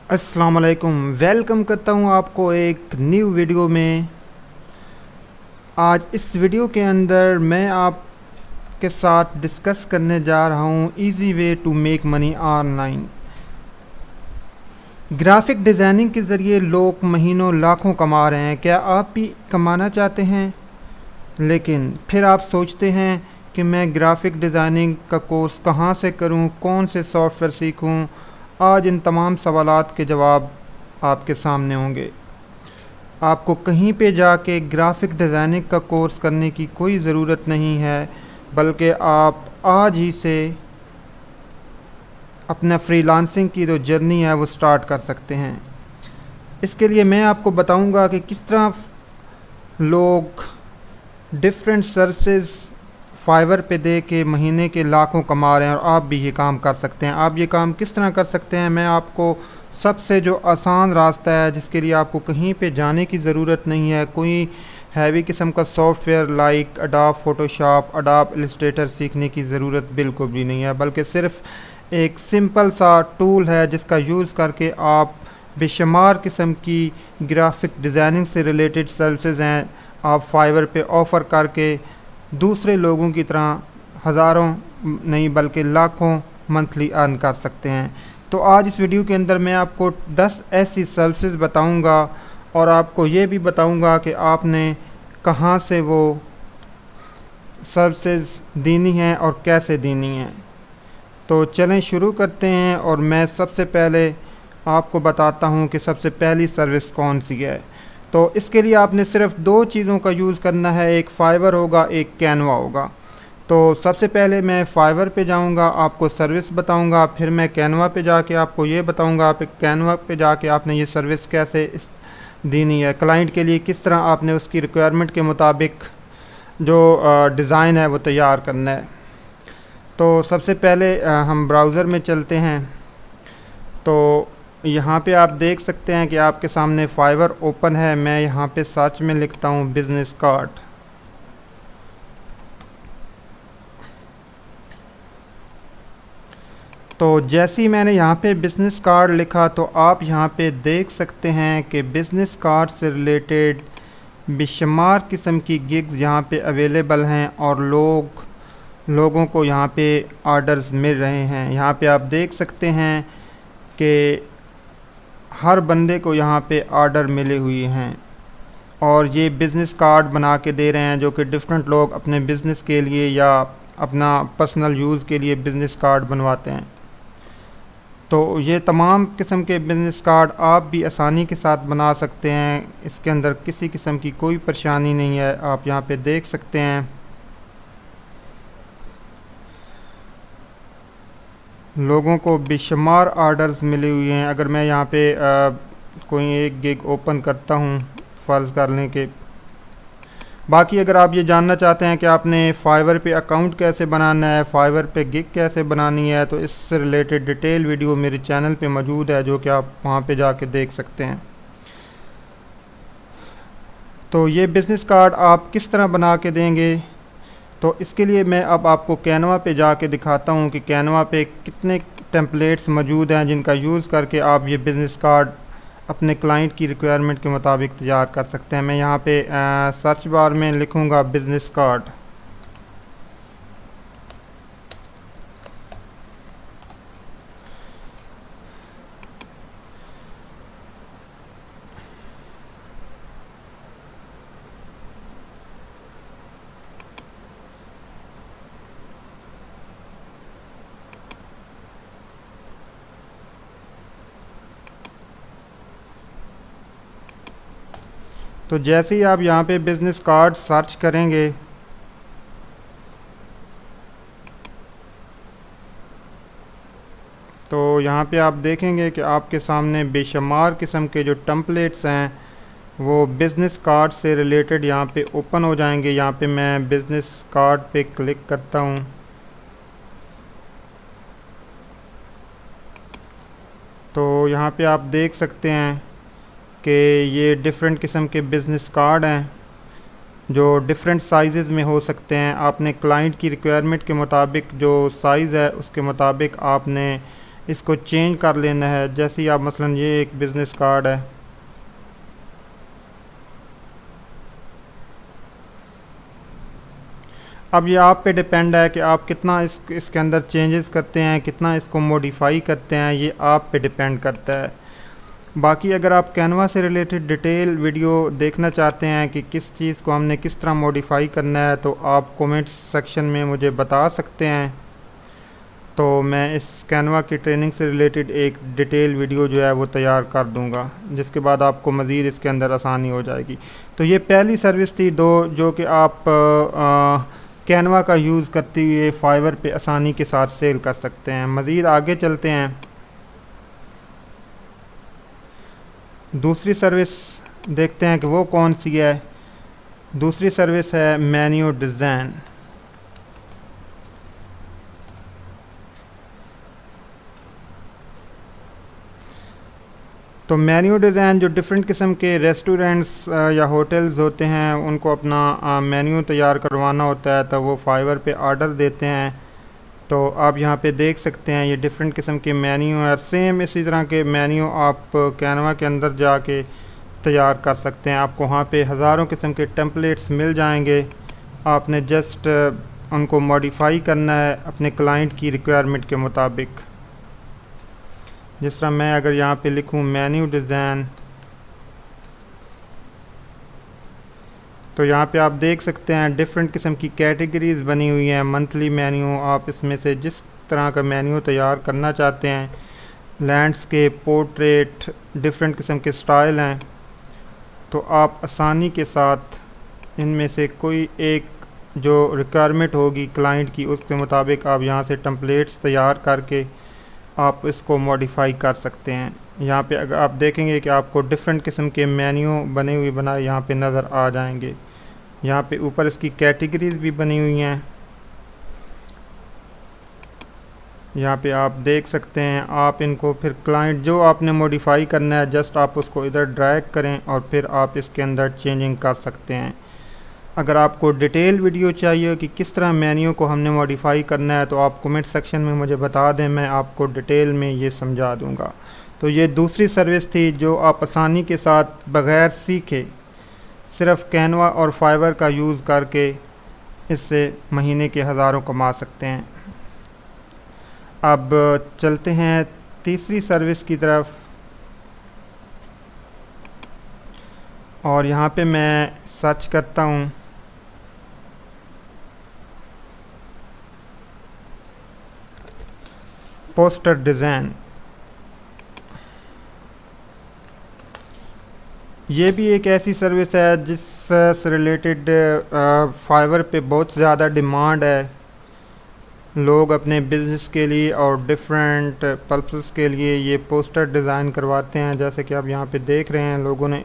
अस्सलाम वालेकुम। वेलकम करता हूँ आपको एक न्यू वीडियो में। आज इस वीडियो के अंदर मैं आपके साथ डिस्कस करने जा रहा हूँ easy way to make money online. Graphic designing के ज़रिए लोग महीनों लाखों कमा रहे हैं। क्या आप भी कमाना चाहते हैं? लेकिन फिर आप सोचते हैं कि मैं ग्राफिक डिज़ाइनिंग का कोर्स कहाँ से करूँ, कौन से सॉफ्टवेयर सीखूँ। आज इन तमाम सवालात के जवाब आपके सामने होंगे। आपको कहीं पे जाके ग्राफिक डिज़ाइनिंग का कोर्स करने की कोई ज़रूरत नहीं है, बल्कि आप आज ही से अपना फ्रीलांसिंग की जो जर्नी है वो स्टार्ट कर सकते हैं। इसके लिए मैं आपको बताऊंगा कि किस तरह लोग डिफरेंट सर्विसेज फाइवर पे दे के महीने के लाखों कमा रहे हैं, और आप भी ये काम कर सकते हैं। आप ये काम किस तरह कर सकते हैं, मैं आपको सबसे जो आसान रास्ता है, जिसके लिए आपको कहीं पे जाने की ज़रूरत नहीं है, कोई हैवी किस्म का software like Adobe Photoshop, Adobe Illustrator सीखने की ज़रूरत बिल्कुल भी नहीं है, बल्कि सिर्फ एक सिंपल सा टूल है जिसका यूज़ करके आप बेशुमार किस्म की ग्राफिक डिज़ाइनिंग से रिलेटेड सर्विसेज हैं आप फाइवर पे ऑफ़र करके दूसरे लोगों की तरह हज़ारों नहीं बल्कि लाखों मंथली अर्न कर सकते हैं। तो आज इस वीडियो के अंदर मैं आपको 10 ऐसी सर्विसेज बताऊंगा, और आपको ये भी बताऊंगा कि आपने कहां से वो सर्विसेज देनी है और कैसे देनी है। तो चलें शुरू करते हैं, और मैं सबसे पहले आपको बताता हूं कि सबसे पहली सर्विस कौन सी है। तो इसके लिए आपने सिर्फ दो चीज़ों का यूज़ करना है, एक फाइवर होगा, एक कैनवा होगा। तो सबसे पहले मैं फाइवर पे जाऊंगा, आपको सर्विस बताऊंगा, फिर मैं कैनवा पे जाके आपको ये बताऊंगा आप कैनवा पे जाके आपने ये सर्विस कैसे देनी है, क्लाइंट के लिए किस तरह आपने उसकी रिक्वायरमेंट के मुताबिक जो डिज़ाइन है वो तैयार करना है। तो सबसे पहले हम ब्राउज़र में चलते हैं। तो यहाँ पे आप देख सकते हैं कि आपके सामने फाइवर ओपन है। मैं यहाँ पे सर्च में लिखता हूँ बिज़नेस कार्ड। तो जैसे ही मैंने यहाँ पे बिज़नेस कार्ड लिखा, तो आप यहाँ पे देख सकते हैं कि बिज़नेस कार्ड से रिलेटेड बेशुमार किस्म की गिग्स यहाँ पे अवेलेबल हैं, और लोगों को यहाँ पे ऑर्डर्स मिल रहे हैं। यहाँ पे आप देख सकते हैं कि हर बंदे को यहाँ पे ऑर्डर मिले हुए हैं, और ये बिज़नेस कार्ड बना के दे रहे हैं जो कि डिफरेंट लोग अपने बिज़नेस के लिए या अपना पर्सनल यूज़ के लिए बिज़नेस कार्ड बनवाते हैं। तो ये तमाम किस्म के बिज़नेस कार्ड आप भी आसानी के साथ बना सकते हैं। इसके अंदर किसी किस्म की कोई परेशानी नहीं है। आप यहाँ पे देख सकते हैं लोगों को बेशुमार ऑर्डर्स मिले हुए हैं। अगर मैं यहाँ पे कोई एक गिग ओपन करता हूँ फ़र्ज़ कर लें कि, बाकी अगर आप ये जानना चाहते हैं कि आपने फाइवर पे अकाउंट कैसे बनाना है, फाइवर पे गिग कैसे बनानी है, तो इससे रिलेटेड डिटेल वीडियो मेरे चैनल पे मौजूद है, जो कि आप वहाँ पे जाके देख सकते हैं। तो ये बिज़नेस कार्ड आप किस तरह बना के देंगे, तो इसके लिए मैं अब आपको कैनवा पे जाके दिखाता हूँ कि कैनवा पे कितने टेम्पलेट्स मौजूद हैं जिनका यूज़ करके आप ये बिज़नेस कार्ड अपने क्लाइंट की रिक्वायरमेंट के मुताबिक तैयार कर सकते हैं। मैं यहाँ पे सर्च बार में लिखूँगा बिज़नेस कार्ड। तो जैसे ही आप यहाँ पे बिज़नेस कार्ड सर्च करेंगे, तो यहाँ पे आप देखेंगे कि आपके सामने बेशुमार किस्म के जो टेम्पलेट्स हैं वो बिज़नेस कार्ड से रिलेटेड यहाँ पे ओपन हो जाएंगे। यहाँ पे मैं बिज़नेस कार्ड पे क्लिक करता हूँ। तो यहाँ पे आप देख सकते हैं कि ये डिफरेंट किस्म के बिज़नेस कार्ड हैं जो डिफरेंट साइज़ में हो सकते हैं। आपने क्लाइंट की रिक्वायरमेंट के मुताबिक जो साइज़ है उसके मुताबिक आपने इसको चेंज कर लेना है। जैसे ही आप मसलन ये एक बिज़नेस कार्ड है, अब ये आप पे डिपेंड है कि आप कितना इसके अंदर चेंजेस करते हैं, कितना इसको मॉडिफाई करते हैं, ये आप पे डिपेंड करता है। बाकी अगर आप कैनवा से रिलेटेड डिटेल वीडियो देखना चाहते हैं कि किस चीज़ को हमने किस तरह मॉडिफाई करना है, तो आप कमेंट्स सेक्शन में मुझे बता सकते हैं। तो मैं इस कैनवा की ट्रेनिंग से रिलेटेड एक डिटेल वीडियो जो है वो तैयार कर दूंगा, जिसके बाद आपको मज़ीद इसके अंदर आसानी हो जाएगी। तो ये पहली सर्विस थी जो कि आप कैनवा का यूज़ करते हुए फाइवर पे आसानी के साथ सेल कर सकते हैं। मज़ीद आगे चलते हैं। दूसरी सर्विस देखते हैं कि वो कौन सी है। दूसरी सर्विस है मेन्यू डिज़ाइन। तो मेन्यू डिज़ाइन जो डिफरेंट किस्म के रेस्टोरेंट्स या होटल्स होते हैं, उनको अपना मेन्यू तैयार करवाना होता है, तो वो फाइवर पे ऑर्डर देते हैं। तो आप यहाँ पे देख सकते हैं ये डिफरेंट किस्म के मेन्यू है। सेम इसी तरह के मेन्यू आप कैनवा के अंदर जाके तैयार कर सकते हैं। आपको वहाँ पे हज़ारों किस्म के टेम्पलेट्स मिल जाएंगे। आपने जस्ट उनको मॉडिफाई करना है अपने क्लाइंट की रिक्वायरमेंट के मुताबिक। जिस तरह मैं अगर यहाँ पे लिखूँ मेन्यू डिज़ाइन, तो यहाँ पे आप देख सकते हैं डिफरेंट किस्म की कैटेगरीज़ बनी हुई हैं। मंथली मेन्यू, आप इसमें से जिस तरह का मेन्यू तैयार करना चाहते हैं, लैंडस्केप, पोर्ट्रेट, डिफरेंट किस्म के स्टाइल हैं। तो आप आसानी के साथ इनमें से कोई एक जो रिक्वायरमेंट होगी क्लाइंट की, उसके मुताबिक आप यहाँ से टेम्पलेट्स तैयार करके आप इसको मॉडिफाई कर सकते हैं। यहाँ पे अगर आप देखेंगे कि आपको डिफरेंट किस्म के मेन्यू बने हुए बनाए यहाँ पे नज़र आ जाएंगे। यहाँ पे ऊपर इसकी कैटेगरीज़ भी बनी हुई हैं। यहाँ पे आप देख सकते हैं। आप इनको फिर क्लाइंट जो आपने मॉडिफाई करना है, जस्ट आप उसको इधर ड्रैग करें और फिर आप इसके अंदर चेंजिंग कर सकते हैं। अगर आपको डिटेल वीडियो चाहिए कि किस तरह मेन्यू को हमने मॉडिफाई करना है, तो आप कमेंट सेक्शन में मुझे बता दें, मैं आपको डिटेल में ये समझा दूंगा। तो ये दूसरी सर्विस थी जो आप आसानी के साथ बग़ैर सीखे सिर्फ कैनवा और फाइवर का यूज़ करके इससे महीने के हज़ारों कमा सकते हैं। अब चलते हैं तीसरी सर्विस की तरफ, और यहाँ पे मैं सर्च करता हूँ पोस्टर डिज़ाइन। ये भी एक ऐसी सर्विस है जिससे रिलेटेड फाइवर पे बहुत ज़्यादा डिमांड है। लोग अपने बिज़नेस के लिए और डिफरेंट पर्पस के लिए ये पोस्टर डिज़ाइन करवाते हैं। जैसे कि आप यहाँ पे देख रहे हैं, लोगों ने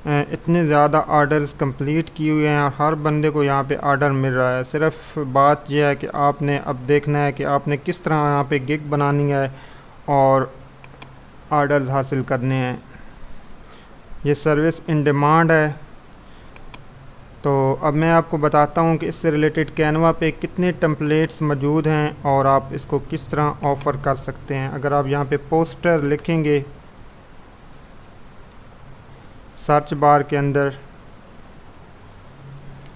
इतने ज़्यादा ऑर्डर्स कंप्लीट किए हुए हैं और हर बंदे को यहाँ पे ऑर्डर मिल रहा है। सिर्फ बात यह है कि आपने अब देखना है कि आपने किस तरह यहाँ पे गिग बनानी है और ऑर्डर्स हासिल करने हैं। ये सर्विस इन डिमांड है। तो अब मैं आपको बताता हूँ कि इससे रिलेटेड कैनवा पे कितने टेम्पलेट्स मौजूद हैं और आप इसको किस तरह ऑफ़र कर सकते हैं। अगर आप यहाँ पे पोस्टर लिखेंगे सर्च बार के अंदर,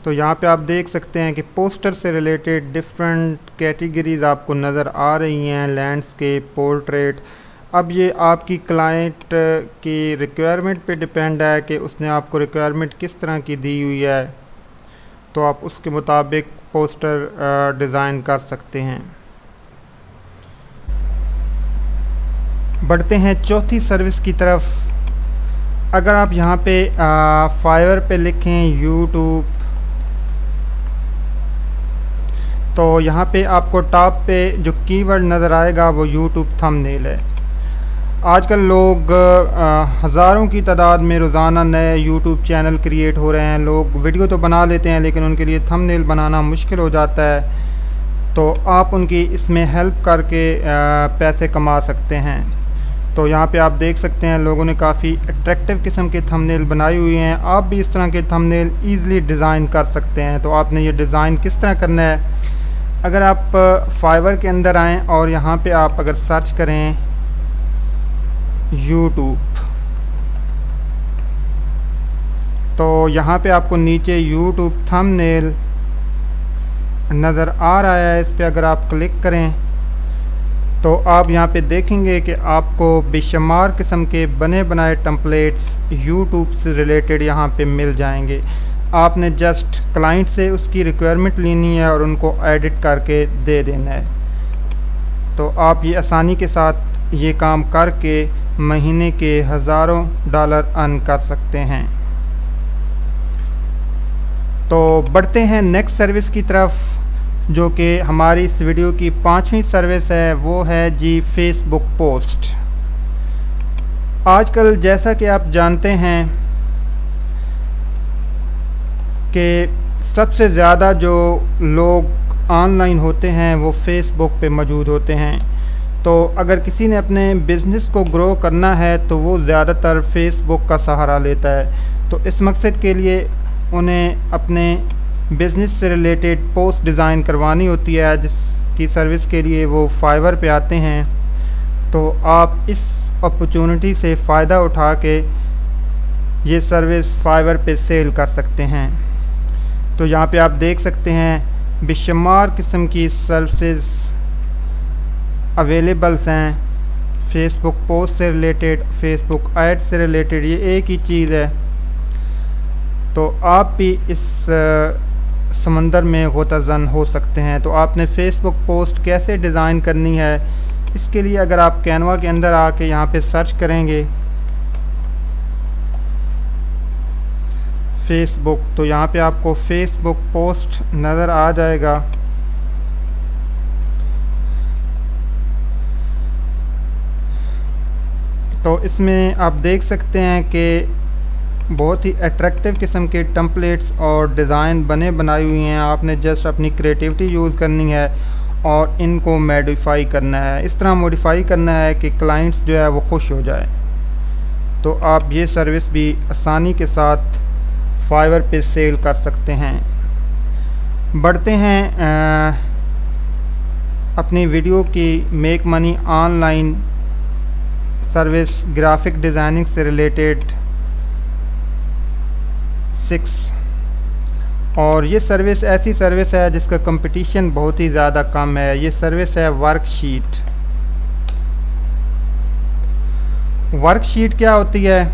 तो यहाँ पे आप देख सकते हैं कि पोस्टर से रिलेटेड डिफरेंट कैटेगरीज़ आपको नज़र आ रही हैं। Landscape, portrait. अब ये आपकी क्लाइंट की रिक्वायरमेंट पे डिपेंड है कि उसने आपको रिक्वायरमेंट किस तरह की दी हुई है, तो आप उसके मुताबिक पोस्टर डिज़ाइन कर सकते हैं। बढ़ते हैं चौथी सर्विस की तरफ। अगर आप यहाँ पे फाइवर पे लिखें यूट्यूब, तो यहाँ पे आपको टॉप पे जो कीवर्ड नज़र आएगा वो यूट्यूब थंबनेल है। आजकल लोग हज़ारों की तादाद में रोज़ाना नए यूट्यूब चैनल क्रिएट हो रहे हैं। लोग वीडियो तो बना लेते हैं लेकिन उनके लिए थंबनेल बनाना मुश्किल हो जाता है। तो आप उनकी इसमें हेल्प करके पैसे कमा सकते हैं। तो यहाँ पे आप देख सकते हैं लोगों ने काफ़ी अट्रैक्टिव किस्म के थंबनेल बनाई हुई हैं। आप भी इस तरह के थंबनेल ईज़िली डिज़ाइन कर सकते हैं। तो आपने ये डिज़ाइन किस तरह करना है, अगर आप फाइवर के अंदर आएँ और यहाँ पे आप अगर सर्च करें यूट्यूब, तो यहाँ पे आपको नीचे यूट्यूब थंबनेल नज़र आ रहा है। इस पे अगर आप क्लिक करें तो आप यहाँ पे देखेंगे कि आपको बेशुमार किस्म के बने बनाए टेम्पलेट्स यूट्यूब से रिलेटेड यहाँ पे मिल जाएंगे। आपने जस्ट क्लाइंट से उसकी रिक्वायरमेंट लेनी है और उनको एडिट करके दे देना है। तो आप ये आसानी के साथ ये काम करके महीने के हज़ारों डॉलर अर्न कर सकते हैं। तो बढ़ते हैं नेक्स्ट सर्विस की तरफ, जो कि हमारी इस वीडियो की 5वीं सर्विस है। वो है जी फेसबुक पोस्ट। आजकल जैसा कि आप जानते हैं कि सबसे ज़्यादा जो लोग ऑनलाइन होते हैं वो फेसबुक पे मौजूद होते हैं। तो अगर किसी ने अपने बिज़नेस को ग्रो करना है तो वो ज़्यादातर फेसबुक का सहारा लेता है। तो इस मकसद के लिए उन्हें अपने बिज़नेस से रिलेटेड पोस्ट डिज़ाइन करवानी होती है, जिसकी सर्विस के लिए वो फाइवर पे आते हैं। तो आप इस अपॉर्चुनिटी से फ़ायदा उठा के ये सर्विस फाइवर पे सेल कर सकते हैं। तो यहाँ पे आप देख सकते हैं बेशुमार किस्म की सर्विसेज अवेलेबल्स हैं। फेसबुक पोस्ट से रिलेटेड, फेसबुक ऐड से रिलेटेड, ये एक ही चीज़ है। तो आप भी इस समंदर में गोताज़न हो सकते हैं। तो आपने फ़ेसबुक पोस्ट कैसे डिज़ाइन करनी है, इसके लिए अगर आप कैनवा के अंदर आके यहाँ पे सर्च करेंगे फ़ेसबुक, तो यहाँ पे आपको फ़ेसबुक पोस्ट नज़र आ जाएगा। तो इसमें आप देख सकते हैं कि बहुत ही अट्रैक्टिव किस्म के टेम्पलेट्स और डिज़ाइन बने बनाई हुई हैं। आपने जस्ट अपनी क्रिएटिविटी यूज़ करनी है और इनको मॉडिफाई करना है। इस तरह मॉडिफाई करना है कि क्लाइंट्स जो है वो खुश हो जाए। तो आप ये सर्विस भी आसानी के साथ फाइवर पे सेल कर सकते हैं। बढ़ते हैं अपनी वीडियो की make money online service graphic designing से रिलेटेड 6। और ये सर्विस ऐसी सर्विस है जिसका कंपटीशन बहुत ही ज़्यादा कम है। ये सर्विस है वर्कशीट। वर्कशीट क्या होती है?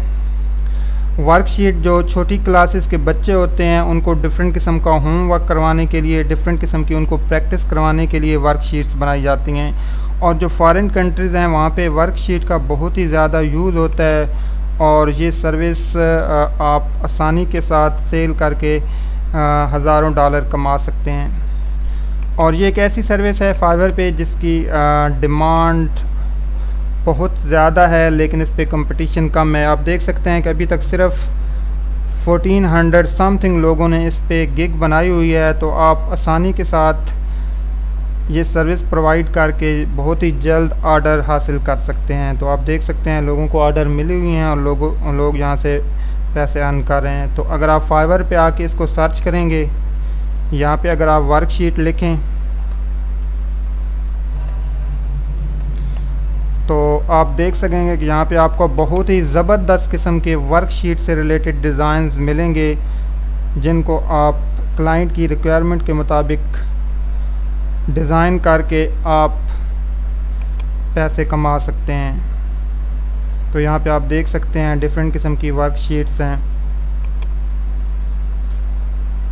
वर्कशीट जो छोटी क्लासेस के बच्चे होते हैं उनको डिफरेंट किस्म का होमवर्क करवाने के लिए, डिफरेंट किस्म की उनको प्रैक्टिस करवाने के लिए वर्कशीट्स बनाई जाती हैं। और जो फॉरेन कंट्रीज़ हैं वहाँ पे वर्कशीट का बहुत ही ज़्यादा यूज़ होता है और ये सर्विस आप आसानी के साथ सेल करके हज़ारों डॉलर कमा सकते हैं। और ये एक ऐसी सर्विस है फाइवर पे जिसकी डिमांड बहुत ज़्यादा है, लेकिन इस पे कंपटीशन कम है। आप देख सकते हैं कि अभी तक सिर्फ 1400 समथिंग लोगों ने इस पे गिग बनाई हुई है। तो आप आसानी के साथ ये सर्विस प्रोवाइड करके बहुत ही जल्द ऑर्डर हासिल कर सकते हैं। तो आप देख सकते हैं लोगों को ऑर्डर मिली हुई हैं और लोग यहाँ से पैसे अर्न कर रहे हैं। तो अगर आप फाइवर पे आके इसको सर्च करेंगे, यहाँ पे अगर आप वर्कशीट लिखें तो आप देख सकेंगे कि यहाँ पे आपको बहुत ही ज़बरदस्त किस्म के वर्कशीट से रिलेटेड डिज़ाइंस मिलेंगे, जिनको आप क्लाइंट की रिक्वायरमेंट के मुताबिक डिज़ाइन करके आप पैसे कमा सकते हैं। तो यहाँ पे आप देख सकते हैं डिफरेंट किस्म की वर्कशीट्स हैं,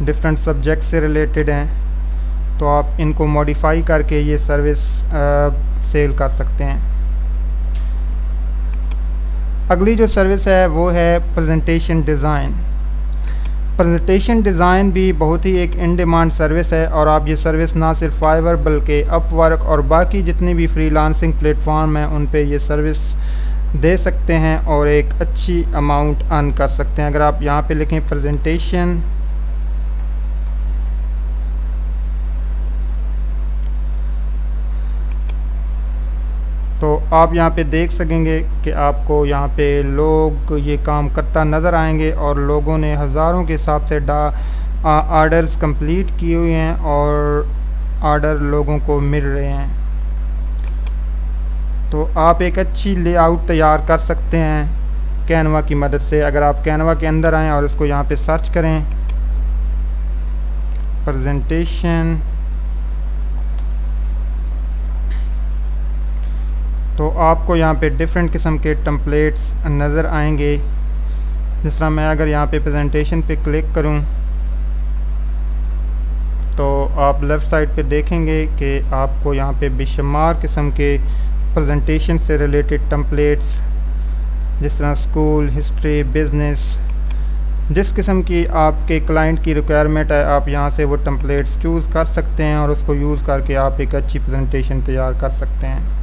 डिफरेंट सब्जेक्ट से रिलेटेड हैं। तो आप इनको मॉडिफाई करके ये सर्विस सेल कर सकते हैं। अगली जो सर्विस है वो है प्रेजेंटेशन डिज़ाइन। प्रेजेंटेशन डिज़ाइन भी बहुत ही एक इन डिमांड सर्विस है और आप ये सर्विस ना सिर्फ फाइवर बल्कि अपवर्क और बाकी जितने भी फ्रीलांसिंग प्लेटफॉर्म हैं उन पे ये सर्विस दे सकते हैं और एक अच्छी अमाउंट अर्न कर सकते हैं। अगर आप यहाँ पे लिखें प्रेजेंटेशन, तो आप यहाँ पे देख सकेंगे कि आपको यहाँ पे लोग ये काम करता नज़र आएंगे और लोगों ने हज़ारों के हिसाब से ऑर्डर्स कंप्लीट किए हुए हैं और आर्डर लोगों को मिल रहे हैं। तो आप एक अच्छी लेआउट तैयार कर सकते हैं कैनवा की मदद से। अगर आप कैनवा के अंदर आएँ और उसको यहाँ पे सर्च करें, प्रेजेंटेशन, तो आपको यहाँ पे डिफरेंट किस्म के टेम्पलेट्स नज़र आएंगे। जिस तरह मैं अगर यहाँ पे प्रेजेंटेशन पे क्लिक करूँ तो आप लेफ़्ट साइड पे देखेंगे कि आपको यहाँ पे बेशुमार किस्म के प्रेजेंटेशन से रिलेटेड टेम्पलेट्स, जिस तरह स्कूल, हिस्ट्री, बिज़नेस, जिस किस्म की आपके क्लाइंट की रिक्वायरमेंट है, आप यहाँ से वो टेम्पलेट्स चूज़ कर सकते हैं और उसको यूज़ करके आप एक अच्छी प्रेजेंटेशन तैयार कर सकते हैं।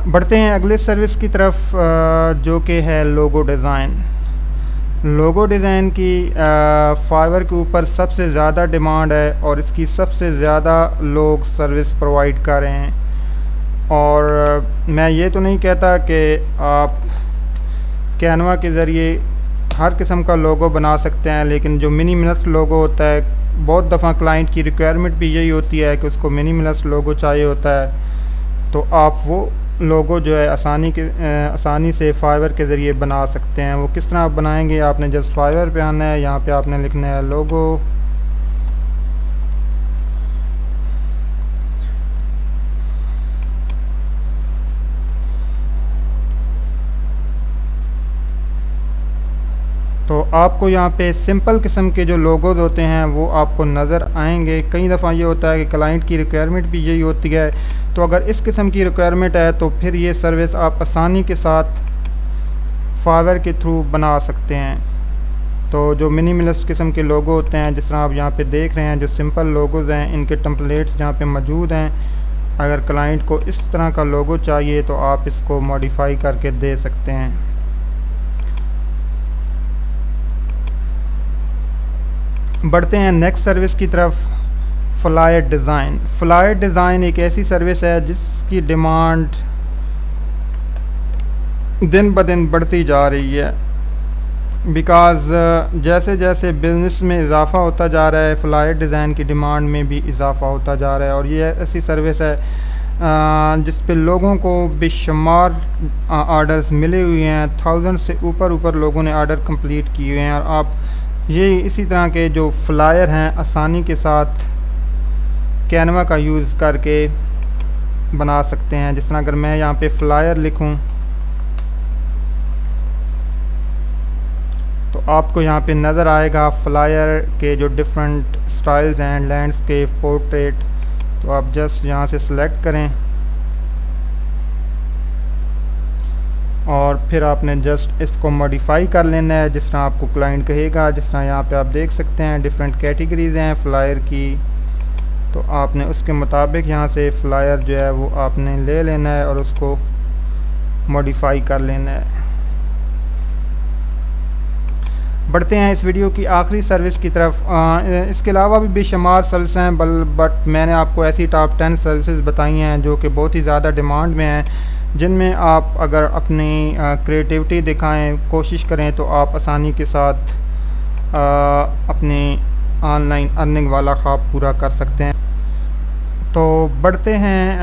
बढ़ते हैं अगले सर्विस की तरफ, जो कि है लोगो डिज़ाइन। लोगो डिज़ाइन की फाइवर के ऊपर सबसे ज़्यादा डिमांड है और इसकी सबसे ज़्यादा लोग सर्विस प्रोवाइड कर रहे हैं। और मैं ये तो नहीं कहता कि आप कैनवा के ज़रिए हर किस्म का लोगो बना सकते हैं, लेकिन जो मिनिमलिस्ट लोगो होता है, बहुत दफ़ा क्लाइंट की रिक्वायरमेंट भी यही होती है कि उसको मिनिमलिस्ट लोगो चाहिए होता है। तो आप वो लोगो जो है आसानी से फाइवर के ज़रिए बना सकते हैं। वो किस तरह आप बनाएंगे, आपने जस्ट फाइवर पे आना है, यहाँ पे आपने लिखना है लोगो। तो आपको यहाँ पे सिंपल किस्म के जो लोगोज होते हैं वो आपको नज़र आएंगे। कई दफ़ा ये होता है कि क्लाइंट की रिक्वायरमेंट भी यही होती है। तो अगर इस किस्म की रिक्वायरमेंट है तो फिर ये सर्विस आप आसानी के साथ फाइवर के थ्रू बना सकते हैं। तो जो मिनिमलिस्ट किस्म के लोगो होते हैं, जिस तरह आप यहाँ पे देख रहे हैं, जो सिंपल लोगोज़ हैं, इनके टेम्पलेट्स यहाँ पे मौजूद हैं। अगर क्लाइंट को इस तरह का लोगो चाहिए तो आप इसको मॉडिफाई करके दे सकते हैं। बढ़ते हैं नेक्स्ट सर्विस की तरफ, फ्लायर डिज़ाइन। फ्लायर डिज़ाइन एक ऐसी सर्विस है जिसकी डिमांड दिन ब दिन बढ़ती जा रही है, बिकॉज़ जैसे जैसे बिज़नेस में इजाफ़ा होता जा रहा है, फ्लायर डिज़ाइन की डिमांड में भी इजाफ़ा होता जा रहा है। और ये ऐसी सर्विस है जिस पे लोगों को बेशुमार आर्डर्स मिले हुए हैं। 1000 से ऊपर लोगों ने आर्डर कंप्लीट किए हुए हैं। और आप ये इसी तरह के जो फ्लायर हैं आसानी के साथ कैनवा का यूज़ करके बना सकते हैं। जिस तरह अगर मैं यहाँ पे फ्लायर लिखूँ तो आपको यहाँ पे नज़र आएगा फ्लायर के जो डिफरेंट स्टाइल्स हैं, लैंडस्केप, पोर्ट्रेट। तो आप जस्ट यहाँ से सिलेक्ट करें और फिर आपने जस्ट इसको मॉडिफाई कर लेना है जिस तरह आपको क्लाइंट कहेगा। जिस तरह यहाँ पे आप देख सकते हैं डिफरेंट कैटेगरीज़ हैं फ्लायर की, तो आपने उसके मुताबिक यहाँ से फ्लायर जो है वो आपने ले लेना है और उसको मॉडिफाई कर लेना है। बढ़ते हैं इस वीडियो की आखिरी सर्विस की तरफ। इसके अलावा भी बेशुमार सर्विस हैं, बट मैंने आपको ऐसी टॉप 10 सर्विसेज बताई हैं जो कि बहुत ही ज़्यादा डिमांड में हैं, जिनमें आप अगर अपनी क्रिएटिविटी दिखाएं, कोशिश करें तो आप आसानी के साथ अपनी ऑनलाइन अर्निंग वाला ख्वाब पूरा कर सकते हैं। तो बढ़ते हैं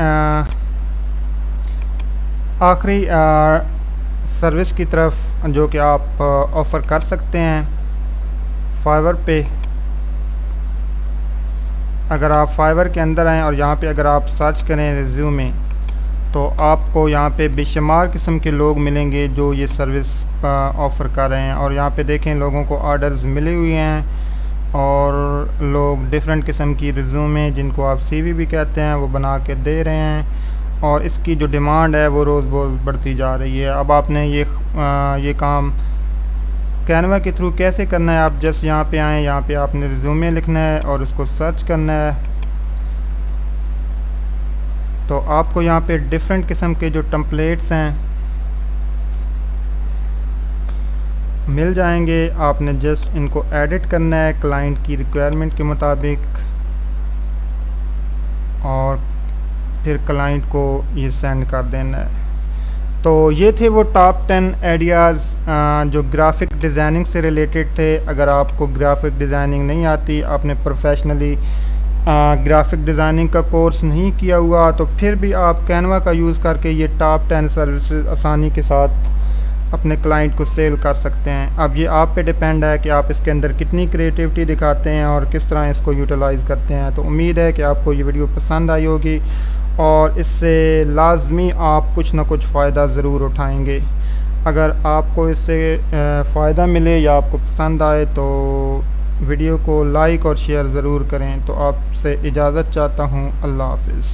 आखिरी सर्विस की तरफ जो कि आप ऑफ़र कर सकते हैं फाइवर पे। अगर आप फाइवर के अंदर आएँ और यहाँ पे अगर आप सर्च करें रिज्यूमे, तो आपको यहाँ पे बेशुमार किस्म के लोग मिलेंगे जो ये सर्विस ऑफ़र कर रहे हैं। और यहाँ पे देखें लोगों को ऑर्डर्स मिले हुए हैं और लोग डिफरेंट किस्म की रिज्यूमे, जिनको आप सीवी भी कहते हैं, वो बना के दे रहे हैं। और इसकी जो डिमांड है वो रोज़ रोज़ बढ़ती जा रही है। अब आपने ये काम कैनवा के थ्रू कैसे करना है, आप जस्ट यहाँ पे आएँ, यहाँ पे आपने रिज्यूमे लिखना है और उसको सर्च करना है। तो आपको यहाँ पे डिफरेंट किस्म के जो टेम्पलेट्स हैं मिल जाएंगे। आपने जस्ट इनको एडिट करना है क्लाइंट की रिक्वायरमेंट के मुताबिक और फिर क्लाइंट को ये सेंड कर देना है। तो ये थे वो टॉप 10 आइडियाज़ जो ग्राफिक डिज़ाइनिंग से रिलेटेड थे। अगर आपको ग्राफिक डिज़ाइनिंग नहीं आती, आपने प्रोफेशनली ग्राफिक डिज़ाइनिंग का कोर्स नहीं किया हुआ, तो फिर भी आप कैनवा का यूज़ करके ये टॉप 10 सर्विसेज आसानी के साथ अपने क्लाइंट को सेल कर सकते हैं। अब ये आप पे डिपेंड है कि आप इसके अंदर कितनी क्रिएटिविटी दिखाते हैं और किस तरह इसको यूटिलाइज़ करते हैं। तो उम्मीद है कि आपको ये वीडियो पसंद आई होगी और इससे लाजमी आप कुछ ना कुछ फ़ायदा ज़रूर उठाएंगे। अगर आपको इससे फ़ायदा मिले या आपको पसंद आए तो वीडियो को लाइक और शेयर ज़रूर करें। तो आपसे इजाज़त चाहता हूँ। अल्लाह हाफ़िज़।